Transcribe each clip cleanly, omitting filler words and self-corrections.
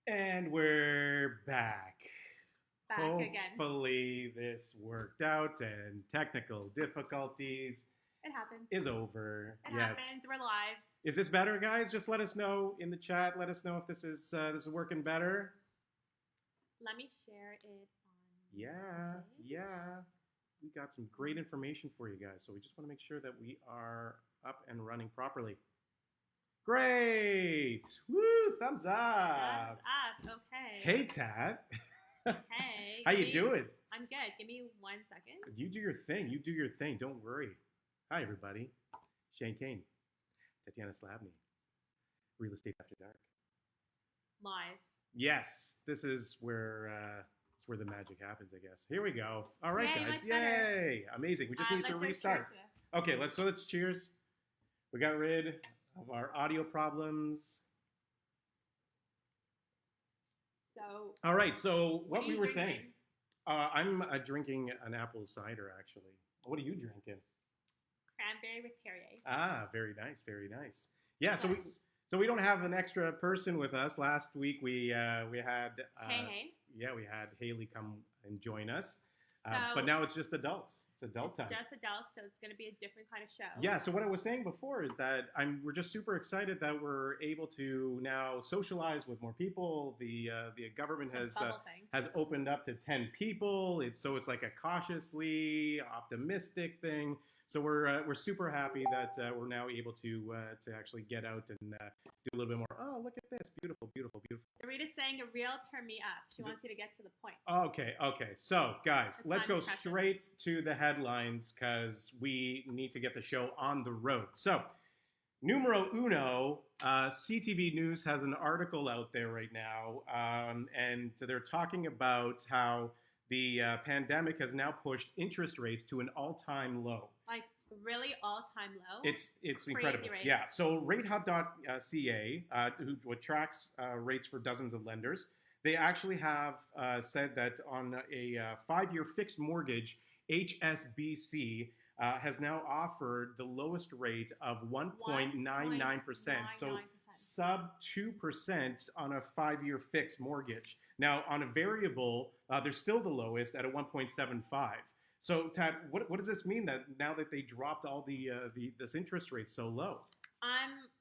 And we're back. Back again. Hopefully this worked out and technical difficulties It happens. is over. It happens. We're live. Is this better, guys? Just let us know in the chat. Let us know if this is working better. Let me share it on. Yeah. We got some great information for you guys, so we just want to make sure that we are up and running properly. Great! Woo! Thumbs up! Thumbs up. Okay. Hey, Tat. Hey. How you doing? I'm good. Give me 1 second. You do your thing. You do your thing. Don't worry. Hi, everybody. Shayne, Kane. Tatyana, Slavny. Real Estate After Dark. Live. Yes. This is where the magic happens, I guess. Here we go. All right, Yay, guys. much better. Yay. Amazing. We just need to restart. Cheers to this. Okay, let's cheers. We got rid of our audio problems. So. All right. So what we were drinking? saying. I'm drinking an apple cider, actually. What are you drinking? Cranberry with Perrier. Ah, very nice, very nice. Yeah, so we don't have an extra person with us. Last week we had Hey. yeah, we had Haley come and join us. So but now it's just adults. It's adult time. Just adults, so it's going to be a different kind of show. Yeah. So what I was saying before is that we're just super excited that we're able to now socialize with more people. The government has opened up to 10 people. It's like a cautiously optimistic thing. So we're super happy that we're now able to actually get out and do a little bit more. Oh, look at this! Beautiful, beautiful, beautiful. Rita's saying a realtor me up. She wants you to get to the point. Okay. So, guys, let's go pressure. straight to the headlines because we need to get the show on the road. So, numero uno, CTV News has an article out there right now, and they're talking about how the pandemic has now pushed interest rates to an all-time low. Like really all-time low? It's Crazy incredible. rates. Yeah. So ratehub.ca, who tracks rates for dozens of lenders, they actually have said that on a 5-year fixed mortgage, HSBC has now offered the lowest rate of 1.99%. So sub 2% on a 5-year fixed mortgage. Now on a variable, they're still the lowest at a 1.75. So, Tad, what does this mean that now that they dropped all this interest rate so low?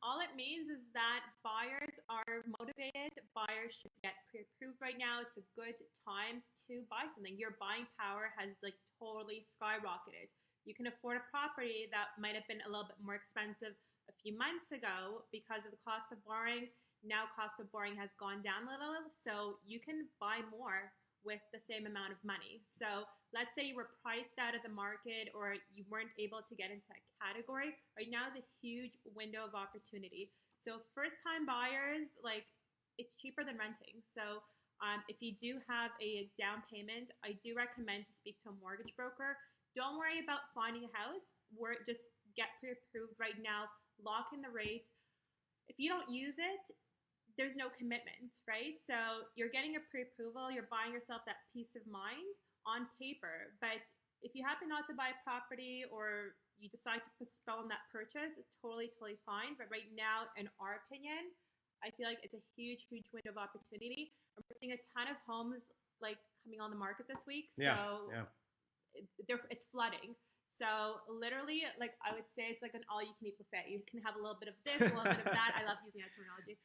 All it means is that buyers are motivated. Buyers should get pre-approved right now. It's a good time to buy something. Your buying power has totally skyrocketed. You can afford a property that might have been a little bit more expensive a few months ago because of the cost of borrowing. Now cost of borrowing has gone down a little, so you can buy more with the same amount of money. So let's say you were priced out of the market or you weren't able to get into that category. Right now is a huge window of opportunity. So first-time buyers, it's cheaper than renting. So if you do have a down payment, I do recommend to speak to a mortgage broker. Don't worry about finding a house. Just get pre-approved right now. Lock in the rate. If you don't use it, there's no commitment, right? So you're getting a pre-approval, you're buying yourself that peace of mind on paper. But if you happen not to buy a property or you decide to postpone that purchase, it's totally fine. But right now, in our opinion, I feel like it's a huge window of opportunity. And we're seeing a ton of homes coming on the market this week. So it's flooding. So literally, I would say it's like an all-you-can-eat buffet. You can have a little bit of this, a little bit of that. I love using that terminology.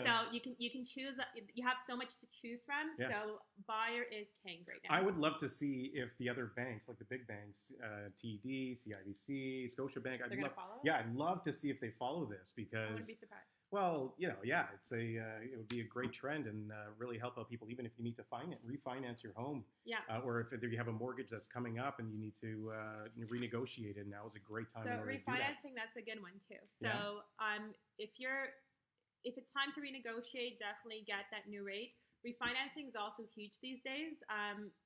So you can choose. You have so much to choose from. Yeah. So buyer is king right now. I would love to see if the other banks, like the big banks, TD, CIBC, Scotiabank, I'd love to see if they follow this because I wouldn't be surprised. Well, it would be a great trend and really help out people, even if you need to refinance your home. Yeah. Or if you have a mortgage that's coming up and you need to renegotiate it, now is a great time. So refinancing, that's a good one too. So if it's time to renegotiate, definitely get that new rate. Refinancing is also huge these days.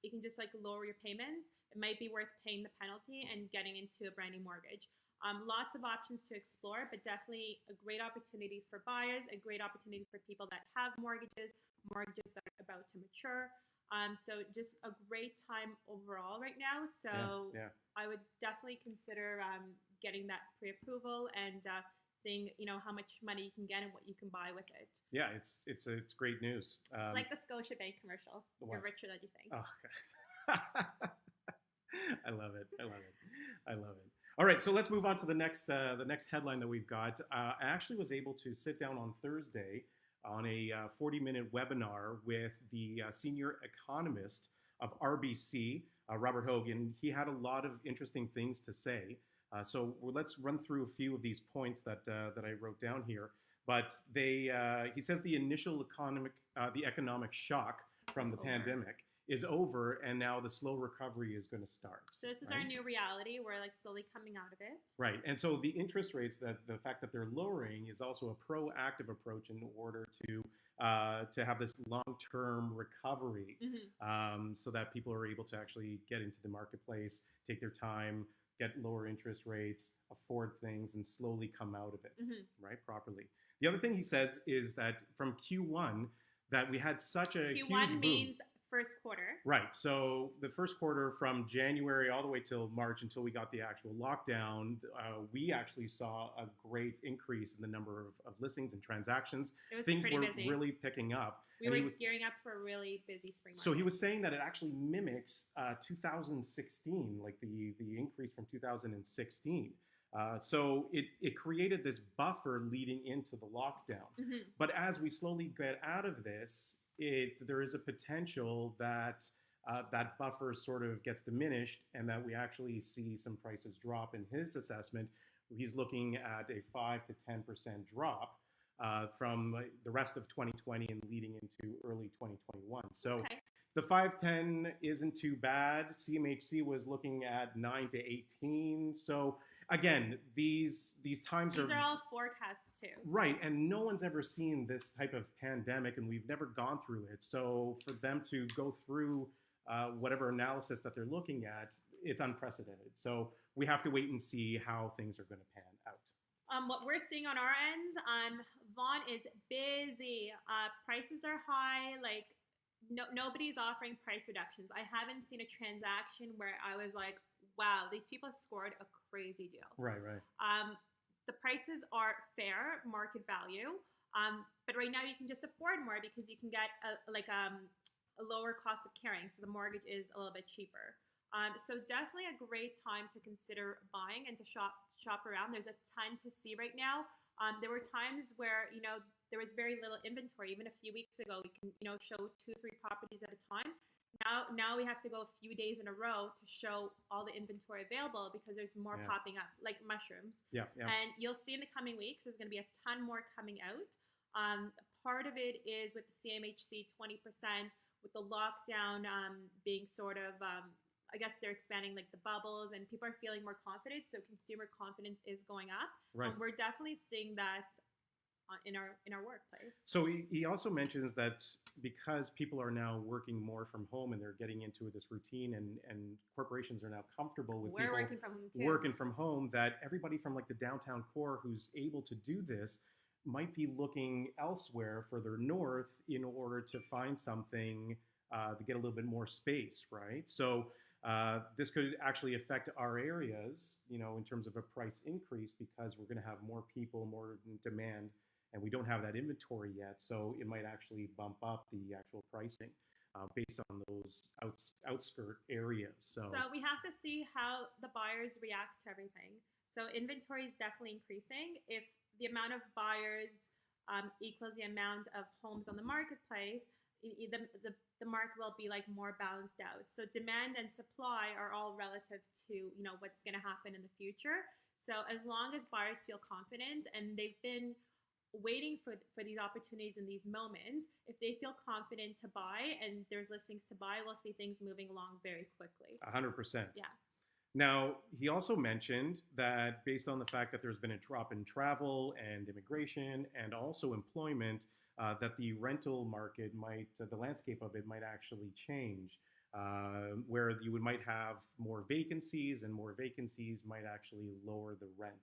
You can just lower your payments. It might be worth paying the penalty and getting into a brand new mortgage. Lots of options to explore, but definitely a great opportunity for buyers, a great opportunity for people that have mortgages that are about to mature. So just a great time overall right now. So I would definitely consider getting that pre-approval and seeing, how much money you can get and what you can buy with it. Yeah, it's great news. It's like the Scotiabank commercial. You're What? richer than you think. Oh, I love it. I love it. I love it. All right, so let's move on to the next headline that we've got. I actually was able to sit down on Thursday on a 40-minute webinar with the senior economist of RBC, Robert Hogan. He had a lot of interesting things to say. So let's run through a few of these points that I wrote down here. But he says the initial economic shock from the pandemic is over, and now the slow recovery is going to start. So this is our new reality. We're like slowly coming out of it. Right, and so the interest rates, the fact that they're lowering, is also a proactive approach in order to have this long-term recovery, so that people are able to actually get into the marketplace, take their time, get lower interest rates, afford things, and slowly come out of it, right, properly. The other thing he says is that from Q1, that we had such a huge boom. Q1 means first quarter. Right. So the first quarter from January all the way till March until we got the actual lockdown, we actually saw a great increase in the number of listings and transactions. It was Things pretty were busy. really picking up. We were gearing up for a really busy spring market. So he was saying that it actually mimics 2016, like the increase from 2016. So it created this buffer leading into the lockdown. But as we slowly get out of this, there is a potential that that buffer sort of gets diminished, and that we actually see some prices drop. In his assessment, he's looking at a 5 to 10% drop from the rest of 2020 and leading into early 2021. So the 5-10 isn't too bad. CMHC was looking at 9 to 18. So again, these times are all forecasts too. Right, and no one's ever seen this type of pandemic, and we've never gone through it. So for them to go through whatever analysis that they're looking at, it's unprecedented. So we have to wait and see how things are going to pan out. What we're seeing on our end, Vaughan is busy. Prices are high. Like nobody's offering price reductions. I haven't seen a transaction where I was like, wow, these people scored a crazy deal. Right. The prices are fair, market value. But right now you can just afford more because you can get a lower cost of carrying. So the mortgage is a little bit cheaper. So definitely a great time to consider buying and to shop around. There's a ton to see right now. There were times where, there was very little inventory. Even a few weeks ago, we can, show 2-3 properties at a time. Now we have to go a few days in a row to show all the inventory available because there's more popping up, like mushrooms. Yeah. And you'll see in the coming weeks, there's going to be a ton more coming out. Part of it is with the CMHC 20%, with the lockdown being sort of, I guess they're expanding like the bubbles, and people are feeling more confident. So consumer confidence is going up. Right. We're definitely seeing that in our workplace. So he also mentions that because people are now working more from home and they're getting into this routine, and corporations are now comfortable with people working from home too. Working from home, that everybody from like the downtown core who's able to do this might be looking elsewhere further north in order to find something to get a little bit more space, right? So this could actually affect our areas, in terms of a price increase, because we're going to have more people, more demand, and we don't have that inventory yet. So it might actually bump up the actual pricing based on those outskirt areas. So we have to see how the buyers react to everything. So inventory is definitely increasing. If the amount of buyers equals the amount of homes on the marketplace, the market will be like more balanced out. So demand and supply are all relative to what's going to happen in the future. So as long as buyers feel confident, and they've been waiting for these opportunities in these moments, if they feel confident to buy and there's listings to buy, we'll see things moving along very quickly. 100%. Yeah. Now, he also mentioned that based on the fact that there's been a drop in travel and immigration and also employment, that the rental market the landscape of it might actually change, where you might have more vacancies, and more vacancies might actually lower the rent.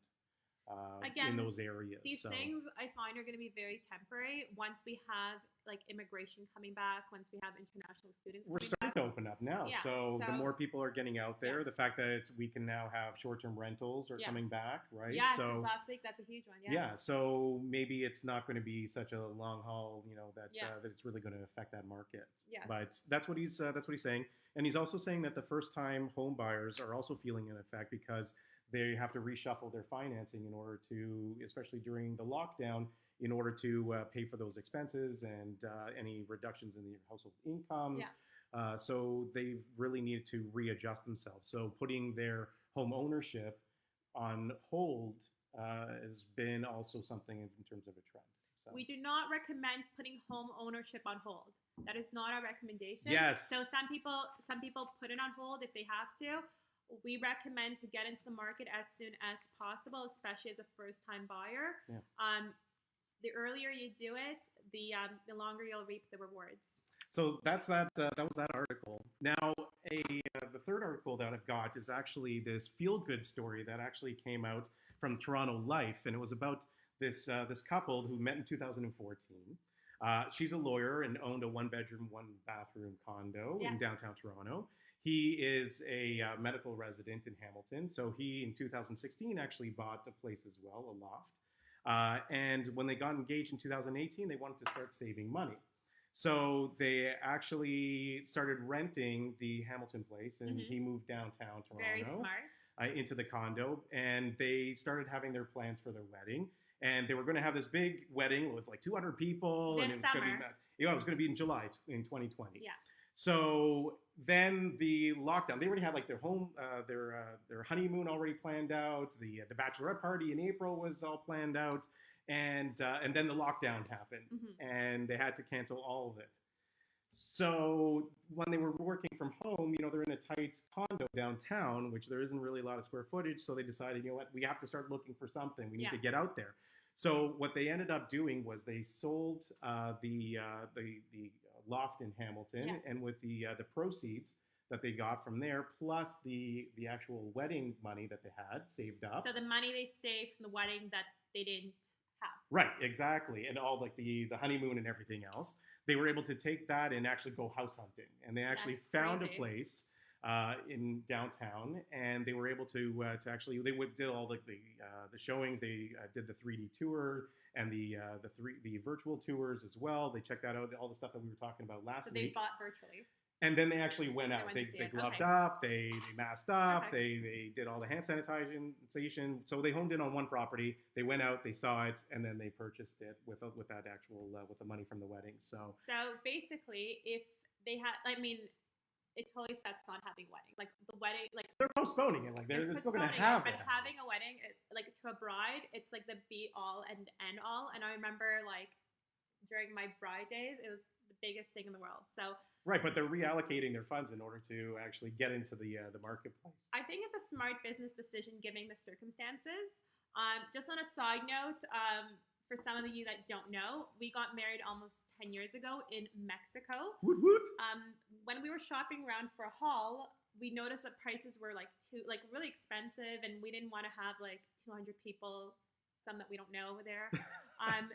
in those areas. These things I find are going to be very temporary. Once we have like immigration coming back, once we have international students, we're starting to open up now. Yeah, so the more people are getting out there, the fact that we can now have short-term rentals are coming back, right? Yeah, so since last week, that's a huge one. yeah, so maybe it's not going to be such a long haul, that that it's really going to affect that market. Yes. But that's what he's saying, and he's also saying that the first-time home buyers are also feeling an effect because they have to reshuffle their financing in order to, especially during the lockdown, in order to pay for those expenses and any reductions in their household incomes. Yeah. So they've really needed to readjust themselves. So putting their home ownership on hold has been also something in terms of a trend. So. We do not recommend putting home ownership on hold. That is not our recommendation. Yes. So some people put it on hold if they have to. We recommend to get into the market as soon as possible, especially as a first-time buyer. Yeah. The earlier you do it, the longer you'll reap the rewards. So that's that. That was that article. Now, the third article that I've got is actually this feel-good story that actually came out from Toronto Life, and it was about this couple who met in 2014. She's a lawyer and owned a one-bedroom, one-bathroom condo in downtown Toronto. He is a medical resident in Hamilton. So he, in 2016, actually bought a place as well, a loft. And when they got engaged in 2018, they wanted to start saving money. So they actually started renting the Hamilton place, and he moved downtown Toronto. Very smart. Into the condo, and they started having their plans for their wedding. And they were going to have this big wedding with like 200 people. This and it was summer. It was going to be in July in 2020. Yeah. So then the lockdown, they already had like their home, their honeymoon already planned out. The bachelorette party in April was all planned out. And then the lockdown happened, and they had to cancel all of it. So when they were working from home, they're in a tight condo downtown, which there isn't really a lot of square footage. So they decided, what, we have to start looking for something. We need to get out there. So what they ended up doing was they sold the loft in Hamilton, and with the proceeds that they got from there, plus the actual wedding money that they had saved up. So the money they saved from the wedding that they didn't have. Right, exactly, and all like the honeymoon and everything else. They were able to take that and actually go house hunting, and they actually found a place in downtown, and they were able to actually did all the showings. They did the 3D tour and the virtual tours as well. They checked that out, all the stuff that we were talking about last week. So they bought virtually. And then they actually went out. They gloved up. They masked up. They did all the hand sanitization. So they homed in on one property. They went out. They saw it, and then they purchased it with that actual with the money from the wedding. So basically, if they had, it totally sucks not having a wedding. Like the wedding, like they're postponing it. Like they're still going to have it. But having a wedding, to a bride, it's like the be all and end all. And I remember during my bride days, it was the biggest thing in the world. So. Right, but they're reallocating their funds in order to actually get into the marketplace. I think it's a smart business decision given the circumstances. Just on a side note, for some of you that don't know, we got married almost 10 years ago in Mexico. Woot woot. When we were shopping around for a hall, we noticed that prices were really expensive, and we didn't want to have 200 people, some that we don't know there.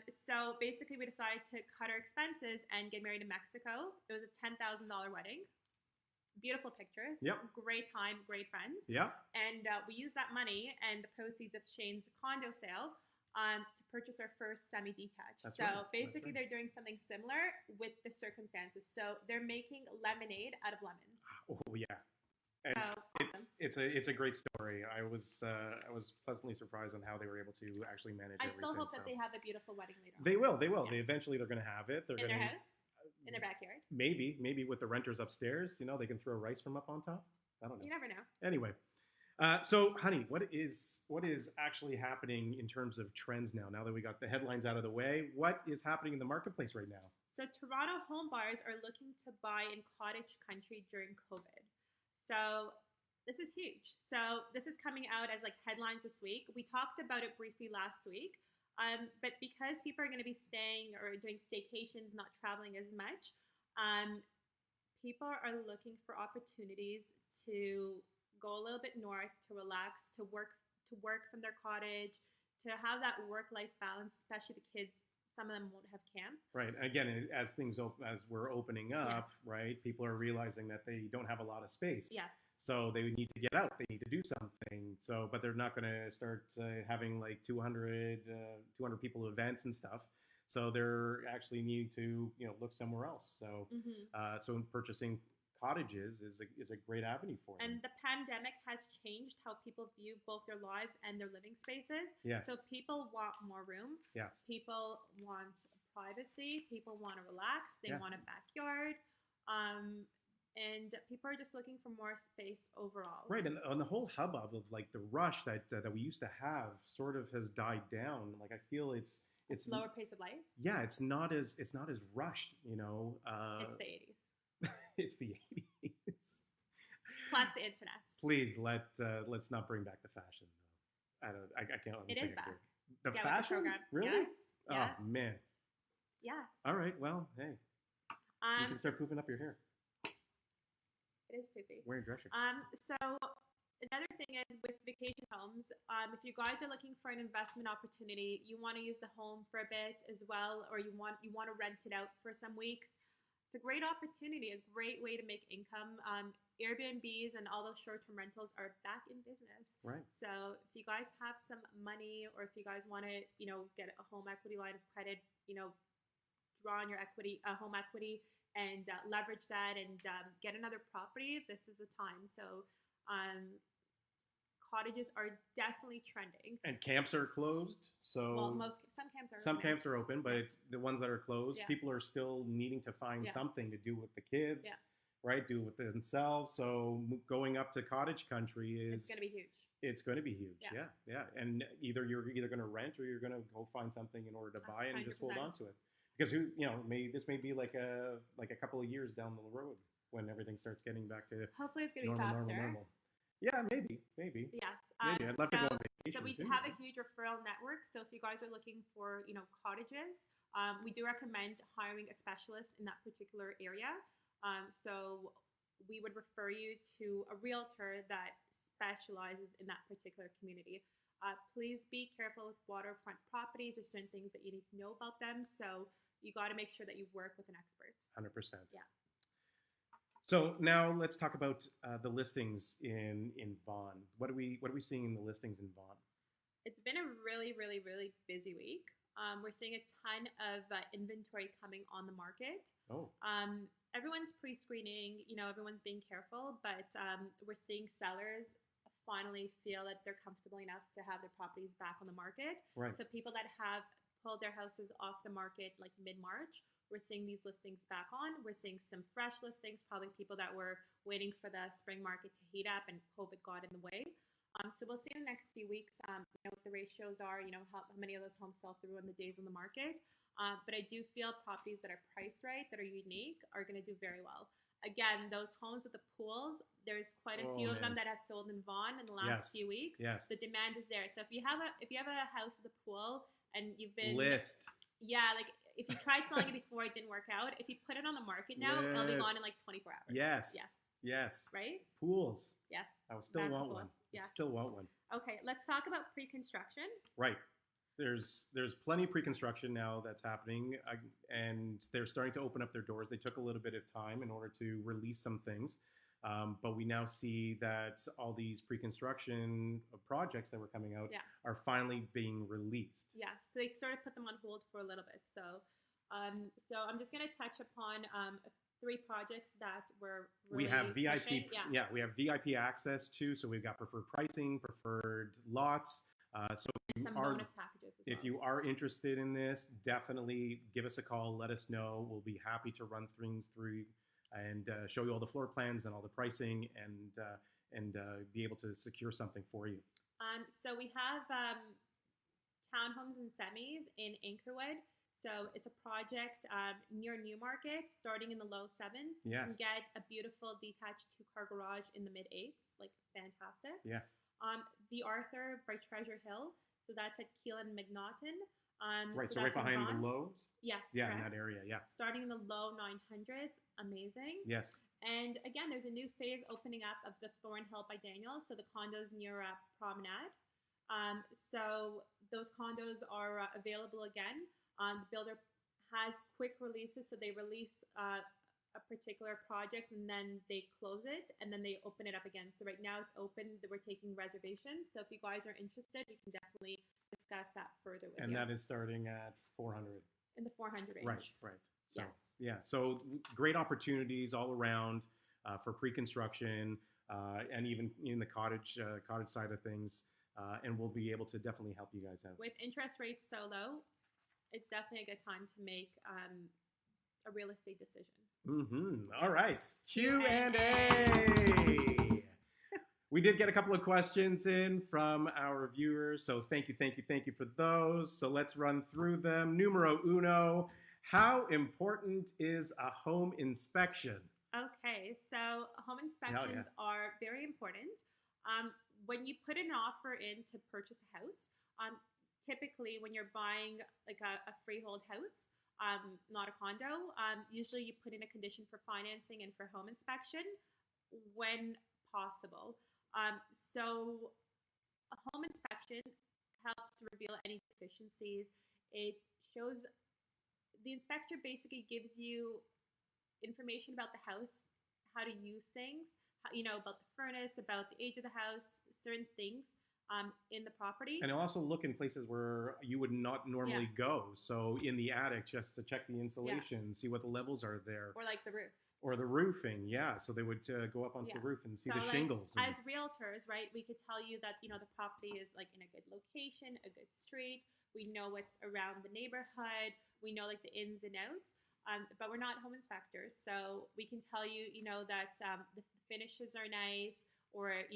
So basically we decided to cut our expenses and get married in Mexico. It was a $10,000 wedding. Beautiful pictures. Yep. Great time, great friends. Yeah. And we used that money and the proceeds of Shayne's condo sale to purchase our first semi-detached. Basically they're doing something similar with the circumstances. So they're making lemonade out of lemons. Oh yeah. And awesome. It's a great story. I was pleasantly surprised on how they were able to actually manage everything. I still hope that they have a beautiful wedding later on. They will. Yeah. They're going to have it. They're in their house? In their backyard? Maybe with the renters upstairs. They can throw rice from up on top. I don't know. You never know. Anyway, so honey, what is actually happening in terms of trends now? Now that we got the headlines out of the way, what is happening in the marketplace right now? So Toronto home buyers are looking to buy in cottage country during COVID. So this is huge. So this is coming out as headlines this week. We talked about it briefly last week. But because people are going to be staying or doing staycations, not traveling as much, people are looking for opportunities to go a little bit north, to relax, to work from their cottage, to have that work-life balance, especially the kids. Some of them won't have camp. Right. Again, as as we're opening up, Yes. right, people are realizing that they don't have a lot of space. Yes. So they need to get out. They need to do something. So, but they're not going to start having like 200 people events and stuff. So they're actually need to look somewhere else. So so purchasing cottages is a great avenue for them. And the pandemic has changed how people view both their lives and their living spaces. Yeah. So people want more room. Yeah. People want privacy. People want to relax. They Yeah. want a backyard. And people are just looking for more space overall. Right, and on the whole hubbub of like the rush that we used to have sort of has died down. Like I feel it's Slower pace of life. Yeah, it's not as rushed. It's the 80s. It's the 80s. Plus the internet. Please let's not bring back the fashion. I can't. It is back. The Yeah, with the fashion, program. really? Yes. Oh man. Yes. All right. Well, hey, you can start poofing up your hair. It is poopy. Wearing dress shirts. So another thing is with vacation homes, if you guys are looking for an investment opportunity, you want to use the home for a bit as well, or you want to rent it out for some weeks. It's a great opportunity, a great way to make income. Airbnbs and all those short-term rentals are back in business. Right. So if you guys have some money, or if you guys want to, get a home equity line of credit, draw on your home equity, and leverage that and get another property, this is the time. So cottages are definitely trending. And camps are closed, so some camps are open, but it's the ones that are closed, people are still needing to find something to do with the kids, right? Do with themselves. So going up to cottage country is it's going to be huge. It's going to be huge. Yeah. And you're either going to rent or you're going to go find something in order to buy it and 100%. just hold on to it. Because this may be like a couple of years down the road when everything starts getting back to hopefully it's going to be faster. Normal. Yeah, maybe. Yes. Maybe I'd love to go on vacation. So we too. have a huge referral network. So if you guys are looking for cottages, we do recommend hiring a specialist in that particular area. So we would refer you to a realtor that specializes in that particular community. Please be careful with waterfront properties. There's certain things that you need to know about them. So you got to make sure that you work with an expert. 100%. Yeah. So now let's talk about the listings in Vaughan. What are we seeing in the listings in Vaughan? It's been a really, really, really busy week. We're seeing a ton of inventory coming on the market. Oh. Everyone's pre-screening. Everyone's being careful, but we're seeing sellers finally feel that they're comfortable enough to have their properties back on the market. Right. So people that have pulled their houses off the market like mid-March, we're seeing these listings back on. We're seeing some fresh listings, probably people that were waiting for the spring market to heat up and COVID got in the way. So we'll see in the next few weeks, what the ratios are, how many of those homes sell through in the days on the market. But I do feel properties that are priced right, that are unique, are going to do very well. Again, those homes with the pools, there's quite a few of them that have sold in Vaughan in the last few weeks. Yes. The demand is there. So if you have a house with a pool and you've been like if you tried selling it before it didn't work out, if you put it on the market now, it'll be gone in like 24 hours. Yes. Right? Pools. Yes. I still want one. Yeah. Still want one. Okay, let's talk about pre-construction. Right. There's plenty of pre-construction now that's happening, and they're starting to open up their doors. They took a little bit of time in order to release some things, but we now see that all these pre-construction projects that were coming out are finally being released. Yes, so they sort of put them on hold for a little bit. So I'm just going to touch upon 3 projects that were really we have VIP. Yeah, we have VIP access too. So we've got preferred pricing, preferred lots. So some bonus packages as well. If you are interested in this, definitely give us a call. Let us know. We'll be happy to run things through and show you all the floor plans and all the pricing and be able to secure something for you. So we have townhomes and semis in Anchorwood. So it's a project near Newmarket, starting in the low 7s. Yes. You can get a beautiful detached 2-car garage in the mid 8s, like fantastic. Yeah. The Arthur by Treasure Hill. So that's at Keelan McNaughton. Right, so right that's behind the Vaughan. Lowe's? Yes, Yeah, correct. in that area, yeah. Starting in the low 900s, amazing. Yes. And again, there's a new phase opening up of the Thornhill by Daniel. So the condos near Promenade. So those condos are available again. The builder has quick releases, so they release a particular project and then they close it and then they open it up again. So right now it's open. We're taking reservations. So if you guys are interested, we can definitely discuss that further with you. And that is starting at 400. In the 400 range. Right. So, yes. Yeah. So great opportunities all around for pre-construction and even in the cottage side of things. And we'll be able to definitely help you guys out. With interest rates so low, it's definitely a good time to make a real estate decision. All right. Q&A. We did get a couple of questions in from our viewers, so thank you for those. So let's run through them. Numero uno, how important is a home inspection? Okay, so home inspections are very important. When you put an offer in to purchase a house, typically when you're buying like a freehold house, not a condo, usually you put in a condition for financing and for home inspection when possible. So a home inspection helps reveal any deficiencies. It shows, the inspector basically gives you information about the house, how to use things, about the furnace, about the age of the house, certain things in the property. And it'll also look in places where you would not normally go. So in the attic, just to check the insulation, see what the levels are there. Or like the roof. Or the roofing, so they would go up onto the roof and see the shingles. As realtors, right, we could tell you that, the property is like in a good location, a good street. We know what's around the neighborhood. We know like the ins and outs. But we're not home inspectors, so we can tell you, that the finishes are nice, or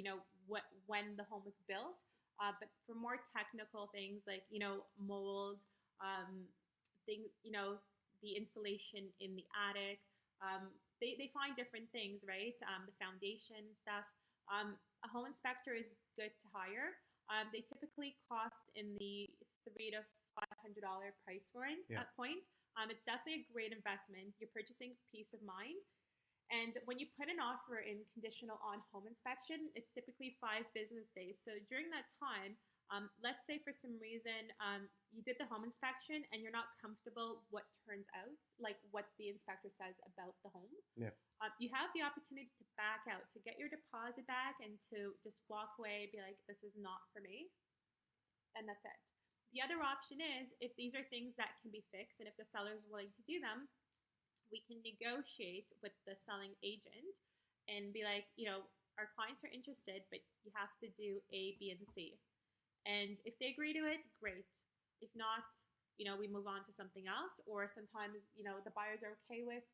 when the home was built. But for more technical things like mold, the insulation in the attic, they find different things, right? The foundation stuff. A home inspector is good to hire. They typically cost in the $300 to $500 price point. It's definitely a great investment. You're purchasing peace of mind. And when you put an offer in conditional on home inspection, it's typically 5 business days. So during that time, let's say for some reason you did the home inspection and you're not comfortable what turns out, like what the inspector says about the home. You have the opportunity to back out, to get your deposit back, and to just walk away, be like, this is not for me. And that's it. The other option is, if these are things that can be fixed and if the seller is willing to do them, we can negotiate with the selling agent and be like, our clients are interested, but you have to do A, B, and C. And if they agree to it, great. If not, we move on to something else. Or sometimes, the buyers are okay with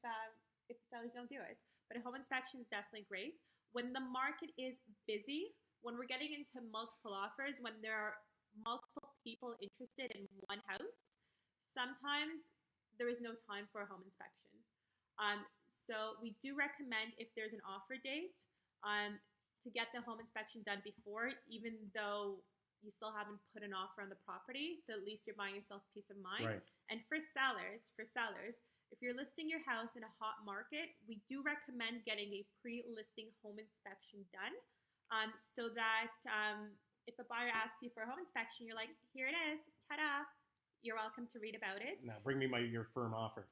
if the sellers don't do it. But a home inspection is definitely great. When the market is busy, when we're getting into multiple offers, when there are multiple people interested in one house, sometimes there is no time for a home inspection. So we do recommend, if there's an offer date, to get the home inspection done before, even though you still haven't put an offer on the property. So at least you're buying yourself peace of mind. Right. And for sellers, if you're listing your house in a hot market, we do recommend getting a pre-listing home inspection done, so that if a buyer asks you for a home inspection, you're like, here it is, ta-da, you're welcome to read about it. Now bring me your firm offer.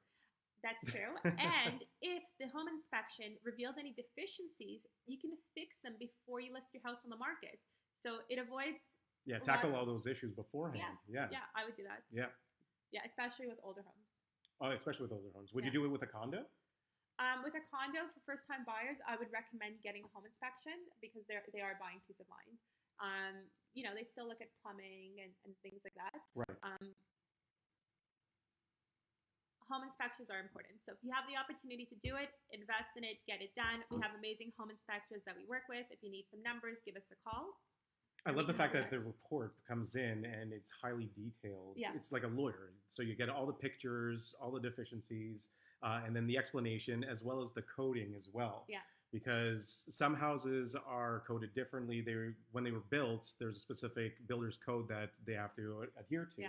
That's true. And if the home inspection reveals any deficiencies, you can fix them before you list your house on the market. So it avoids... tackle all those issues beforehand. Yeah, I would do that. Yeah, especially with older homes. Oh, especially with older homes. Would you do it with a condo? With a condo, for first-time buyers, I would recommend getting a home inspection because they are buying peace of mind. They still look at plumbing and things like that. Right. Home inspections are important. So if you have the opportunity to do it, invest in it, get it done. We have amazing home inspectors that we work with. If you need some numbers, give us a call. I love the fact that the report comes in and it's highly detailed. It's like a lawyer. So you get all the pictures, all the deficiencies, and then the explanation, as well as the coding as well. Because some houses are coded differently. When they were built, there's a specific builder's code that they have to adhere to.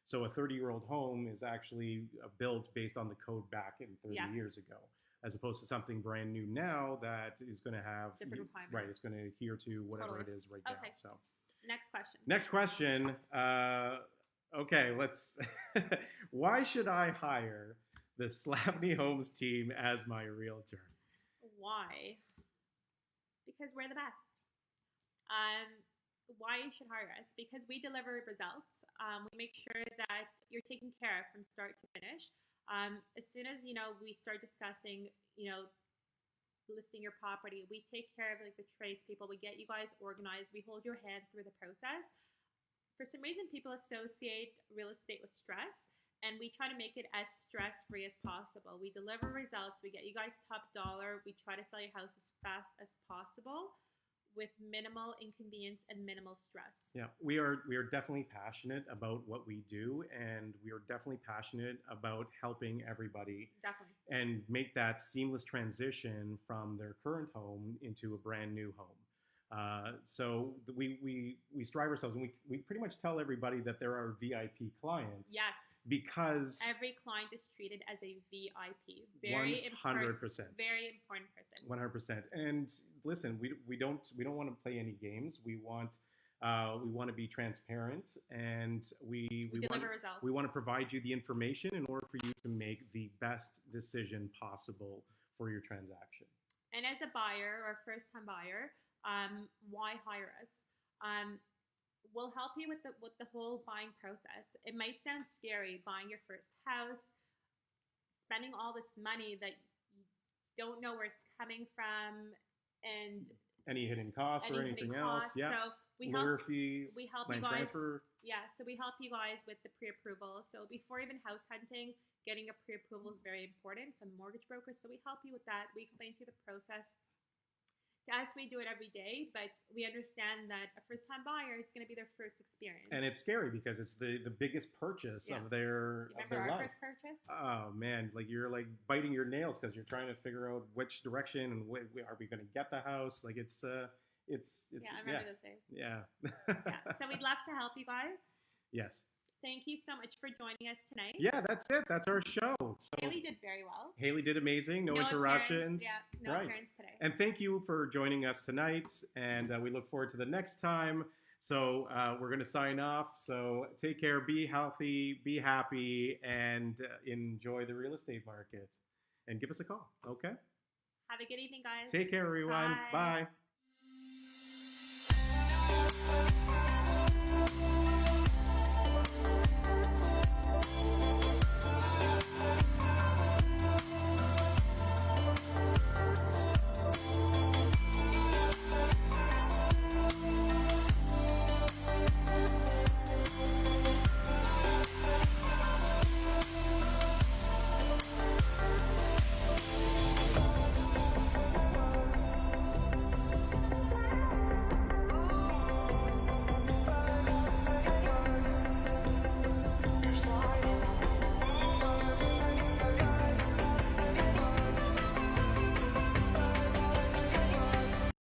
So a 30-year-old home is actually built based on the code back in 30 years ago, as opposed to something brand new now that is going to have different requirements. Right, it's going to adhere to whatever it is right now. So, Next question. Next question. Okay, let's. Why should I hire the Slavny Homes team as my realtor? Why? Because we're the best. Why you should hire us? Because we deliver results. We make sure that you're taken care of from start to finish. As soon as we start discussing, listing your property, we take care of like the tradespeople. We get you guys organized. We hold your hand through the process. For some reason, people associate real estate with stress, and we try to make it as stress-free as possible. We deliver results. We get you guys top dollar. We try to sell your house as fast as possible with minimal inconvenience and minimal stress. Yeah, we are definitely passionate about what we do, and we are definitely passionate about helping everybody Definitely. and make that seamless transition from their current home into a brand new home. So we strive ourselves, and we pretty much tell everybody that they're our VIP clients. Yes. Because every client is treated as a VIP. 100%. Very important person. 100%. And listen, we don't want to play any games. We want to be transparent, and we deliver results. We want to provide you the information in order for you to make the best decision possible for your transaction. And as a buyer or first-time buyer, why hire us? We'll help you with the whole buying process. It might sound scary buying your first house, spending all this money that you don't know where it's coming from, and any hidden costs or anything else. Yeah. So we lawyer help, fees, we help you guys. Transfer. Yeah. So we help you guys with the pre-approval. So before even house hunting, getting a pre-approval is very important from the mortgage broker. So we help you with that. We explain to you the process. To us, we do it every day, but we understand that a first-time buyer, it's going to be their first experience. And it's scary because it's the biggest purchase of their our life. first purchase? Oh man, like you're like biting your nails because you're trying to figure out which direction and are we going to get the house? Like it's yeah, I remember those days. Yeah. Yeah. So we'd love to help you guys. Yes. Thank you so much for joining us tonight. Yeah, that's it. That's our show. So Haley did very well. Haley did amazing. No interruptions. Yeah, no appearance today. And thank you for joining us tonight. And we look forward to the next time. So we're going to sign off. So take care, be healthy, be happy, and enjoy the real estate market. And give us a call. Okay? Have a good evening, guys. Take care, everyone. Bye.